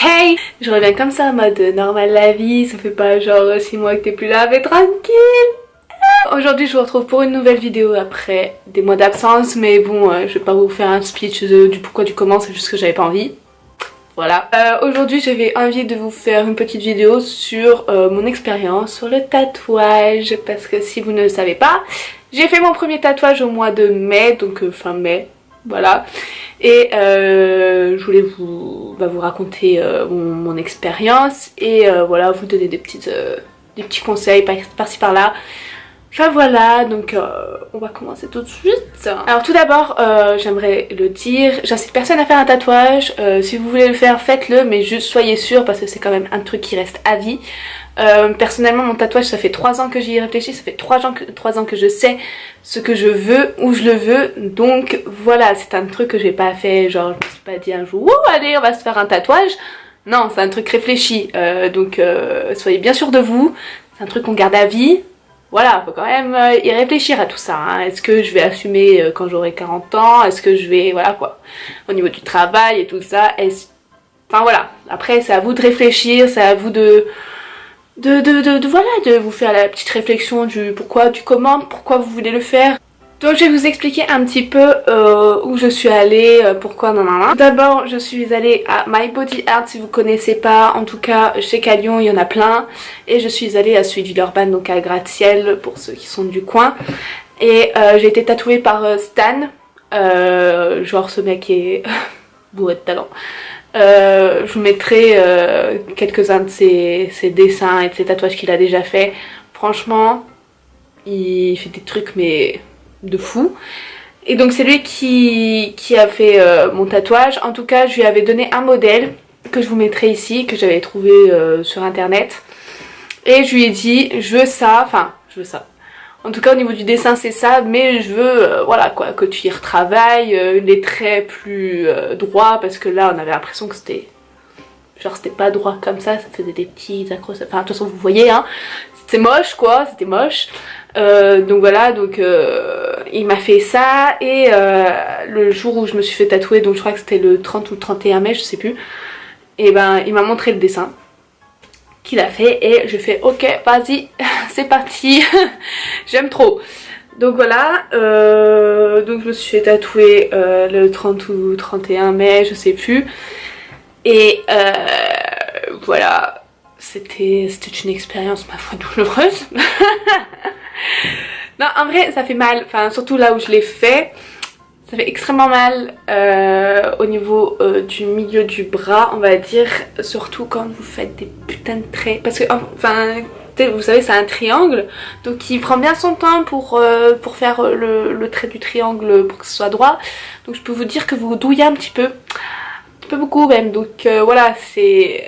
Hey, je reviens comme ça en mode normal la vie, ça fait pas genre 6 mois que t'es plus là, mais tranquille. Aujourd'hui je vous retrouve pour une nouvelle vidéo après des mois d'absence, mais bon je vais pas vous faire un speech du pourquoi du comment, c'est juste que j'avais pas envie. Voilà. Aujourd'hui j'avais envie de vous faire une petite vidéo sur mon expérience sur le tatouage, parce que si vous ne le savez pas, j'ai fait mon premier tatouage au mois de mai, donc fin mai, voilà. Et je voulais vous raconter mon expérience et voilà, vous donner des petits conseils par-ci par-là. Enfin voilà, donc on va commencer tout de suite. Alors tout d'abord, j'aimerais le dire, j'incite personne à faire un tatouage. Si vous voulez le faire, faites-le, mais juste soyez sûr parce que c'est quand même un truc qui reste à vie. Personnellement, mon tatouage, ça fait 3 ans que j'y réfléchis, ça fait 3 ans que je sais ce que je veux, où je le veux. Donc voilà, c'est un truc que j'ai pas fait, genre je me suis pas dit un jour, oh allez on va se faire un tatouage. Non, c'est un truc réfléchi, donc soyez bien sûr de vous, c'est un truc qu'on garde à vie. Voilà, faut quand même y réfléchir à tout ça, hein. Est-ce que je vais assumer quand j'aurai 40 ans? Est-ce que je vais, voilà quoi, au niveau du travail et tout ça, enfin voilà, après c'est à vous de réfléchir, c'est à vous voilà, de vous faire la petite réflexion du pourquoi, du comment, pourquoi vous voulez le faire. Donc je vais vous expliquer un petit peu où je suis allée, pourquoi, nanana. D'abord je suis allée à My Body Art, si vous connaissez pas, en tout cas je sais qu'à Lyon il y en a plein. Et je suis allée à celui de Villeurbanne, donc à Gratte-Ciel pour ceux qui sont du coin. Et j'ai été tatouée par Stan, genre ce mec est bourré de talent. Je vous mettrai quelques-uns de ses dessins et de ses tatouages qu'il a déjà fait. Franchement, il fait des trucs mais de fou. Et donc c'est lui qui a fait mon tatouage. En tout cas, je lui avais donné un modèle que je vous mettrai ici, que j'avais trouvé sur internet. Et je lui ai dit, je veux ça, enfin, je veux ça. En tout cas au niveau du dessin c'est ça, mais je veux voilà quoi, que tu y retravailles, les traits plus droits, parce que là on avait l'impression que c'était genre c'était pas droit comme ça faisait des petits accros, enfin de toute façon vous voyez hein, c'était moche quoi, c'était moche. Donc voilà, donc il m'a fait ça et le jour où je me suis fait tatouer, donc je crois que c'était le 30 ou le 31 mai, je sais plus, et ben il m'a montré le dessin qu'il a fait et je fais ok vas-y c'est parti j'aime trop. Donc voilà, donc je me suis fait tatouer le 30 ou 31 mai, je sais plus, et voilà, c'était une expérience ma foi douloureuse. Non en vrai ça fait mal, enfin surtout là où je l'ai fait, ça fait extrêmement mal au niveau du milieu du bras on va dire, surtout quand vous faites des putains de traits, parce que enfin vous savez c'est un triangle, donc il prend bien son temps pour faire le trait du triangle pour que ce soit droit, donc je peux vous dire que vous douillez un petit peu beaucoup même, donc voilà, c'est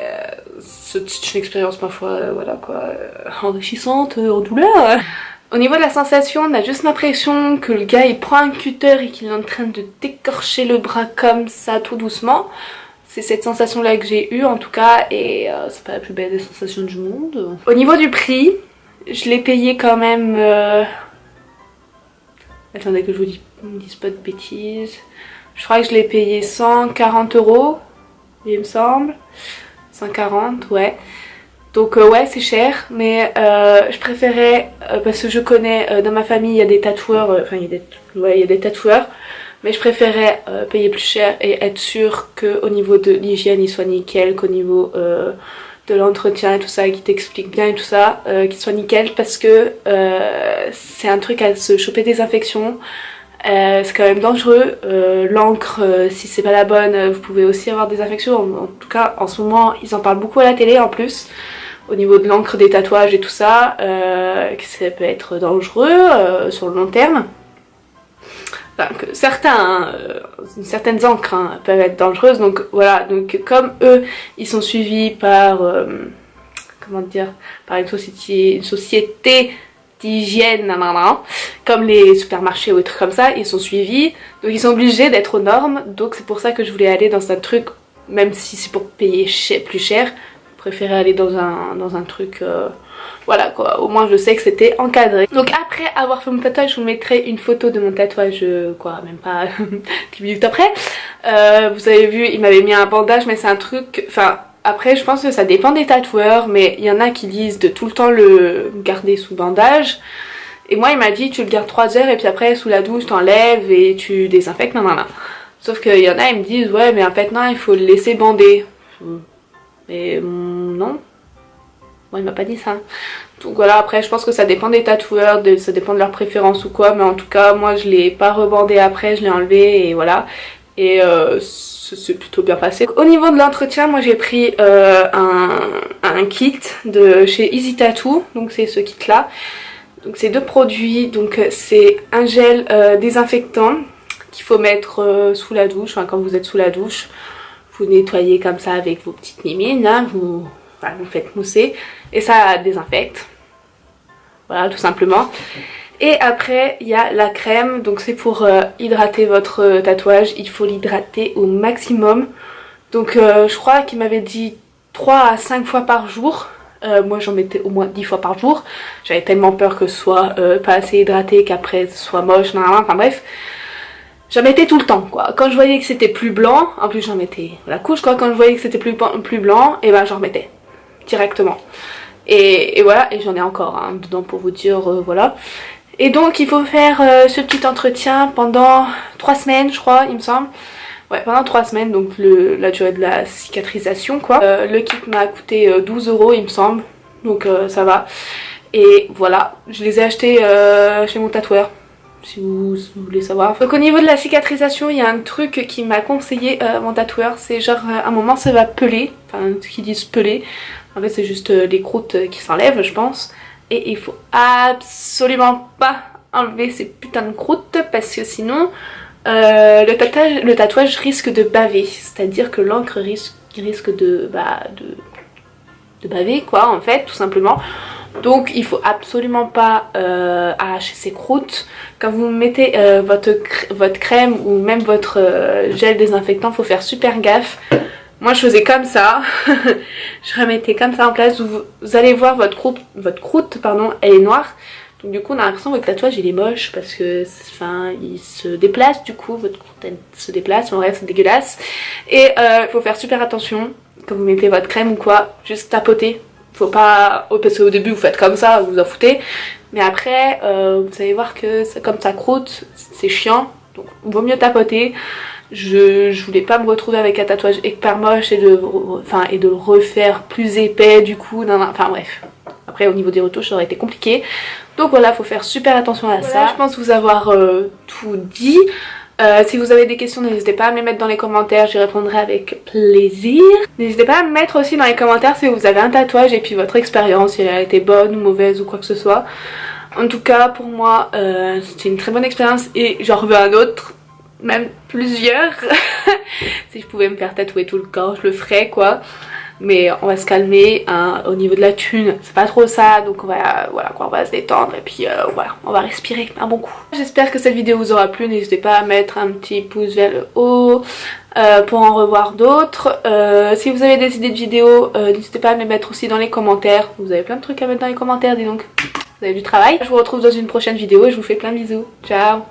une expérience ma foi voilà quoi, enrichissante en douleur. Au niveau de la sensation, on a juste l'impression que le gars il prend un cutter et qu'il est en train de d'écorcher le bras comme ça tout doucement. C'est cette sensation là que j'ai eue en tout cas, et c'est pas la plus belle des sensations du monde. Au niveau du prix, je l'ai payé quand même... Attendez que je vous dise pas de bêtises. Je crois que je l'ai payé 140 €, il me semble. 140, ouais. Donc ouais c'est cher, mais je préférais, parce que je connais dans ma famille il y a des tatoueurs, enfin il y a des tatoueurs, mais je préférais payer plus cher et être sûre qu'au niveau de l'hygiène il soit nickel, qu'au niveau de l'entretien et tout ça, qui t'explique bien et tout ça, qu'il soit nickel, parce que c'est un truc à se choper des infections. C'est quand même dangereux, l'encre si c'est pas la bonne vous pouvez aussi avoir des infections, en tout cas en ce moment ils en parlent beaucoup à la télé en plus, au niveau de l'encre des tatouages et tout ça, que ça peut être dangereux sur le long terme. Enfin, que certaines encres hein, peuvent être dangereuses, donc voilà, donc comme eux ils sont suivis par comment dire, par une société d'hygiène, comme les supermarchés ou des trucs comme ça, ils sont suivis, donc ils sont obligés d'être aux normes, donc c'est pour ça que je voulais aller dans un truc, même si c'est pour payer plus cher, je préférais aller dans un truc, voilà quoi, au moins je sais que c'était encadré. Donc après avoir fait mon tatouage, je vous mettrai une photo de mon tatouage, quoi, même pas 10 minutes après. Vous avez vu, il m'avait mis un bandage, mais c'est un truc, enfin, Après je pense que ça dépend des tatoueurs, mais il y en a qui disent de tout le temps le garder sous bandage. Et moi il m'a dit tu le gardes 3 heures et puis après sous la douche t'enlèves et tu désinfectes, non. Sauf qu'il y en a ils me disent ouais mais en fait non il faut le laisser bander. Mais non. Moi il m'a pas dit ça. Donc voilà, après je pense que ça dépend des tatoueurs, ça dépend de leur préférence ou quoi. Mais en tout cas moi je l'ai pas rebandé après, je l'ai enlevé et voilà. Et c'est plutôt bien passé. Au niveau de l'entretien, moi j'ai pris un kit de chez Easy Tattoo. Donc c'est ce kit là. Donc c'est 2 produits. Donc c'est un gel désinfectant qu'il faut mettre sous la douche. Enfin quand vous êtes sous la douche, vous nettoyez comme ça avec vos petites mimines. Hein, vous faites mousser et ça désinfecte. Voilà tout simplement. Et après il y a la crème, donc c'est pour hydrater votre tatouage, il faut l'hydrater au maximum. Donc je crois qu'il m'avait dit 3 à 5 fois par jour, moi j'en mettais au moins 10 fois par jour. J'avais tellement peur que ce soit pas assez hydraté, qu'après ce soit moche, enfin bref. J'en mettais tout le temps quoi, quand je voyais que c'était plus blanc, en plus j'en mettais la couche quoi, quand je voyais que c'était plus blanc, et ben j'en remettais directement. Et voilà, et j'en ai encore hein, dedans pour vous dire voilà. Et donc il faut faire ce petit entretien pendant 3 semaines je crois il me semble. Ouais pendant 3 semaines donc la durée de la cicatrisation quoi. Le kit m'a coûté 12 € il me semble. Donc ça va. Et voilà, je les ai achetés chez mon tatoueur. Si vous voulez savoir. Donc au niveau de la cicatrisation il y a un truc qui m'a conseillé mon tatoueur. C'est genre à un moment ça va peler. Enfin ce qu'ils disent peler. En fait c'est juste les croûtes qui s'enlèvent je pense. Et il faut absolument pas enlever ces putains de croûtes parce que sinon le tatouage risque de baver. C'est-à-dire que l'encre risque de baver quoi en fait tout simplement. Donc il faut absolument pas arracher ces croûtes. Quand vous mettez votre crème ou même votre gel désinfectant, faut faire super gaffe. Moi je faisais comme ça, je remettais comme ça en place, vous allez voir votre croûte pardon, elle est noire. Donc du coup on a l'impression que votre tatouage il est moche parce que enfin il se déplace du coup, votre croûte elle se déplace, en bref c'est dégueulasse. Et il faut faire super attention quand vous mettez votre crème ou quoi, juste tapoter. Faut pas, parce qu'au début vous faites comme ça, vous vous en foutez. Mais après vous allez voir que comme ça croûte, c'est chiant, donc vaut mieux tapoter. Je voulais pas me retrouver avec un tatouage hyper moche et de le refaire plus épais du coup, enfin bref. Après au niveau des retouches ça aurait été compliqué. Donc voilà, faut faire super attention à ça. Je pense vous avoir tout dit. Si vous avez des questions n'hésitez pas à me les mettre dans les commentaires, j'y répondrai avec plaisir. N'hésitez pas à me mettre aussi dans les commentaires si vous avez un tatouage et puis votre expérience, si elle a été bonne ou mauvaise ou quoi que ce soit. En tout cas pour moi c'était une très bonne expérience et j'en veux un autre. Même plusieurs. Si je pouvais me faire tatouer tout le corps je le ferais quoi. Mais on va se calmer hein. Au niveau de la thune c'est pas trop ça. Donc on va, voilà, quoi, on va se détendre. Et puis voilà, on va respirer un bon coup. J'espère que cette vidéo vous aura plu. N'hésitez pas à mettre un petit pouce vers le haut pour en revoir d'autres. Si vous avez des idées de vidéos n'hésitez pas à me les mettre aussi dans les commentaires. Vous avez plein de trucs à mettre dans les commentaires dis donc. Vous avez du travail. Je vous retrouve dans une prochaine vidéo et je vous fais plein de bisous. Ciao.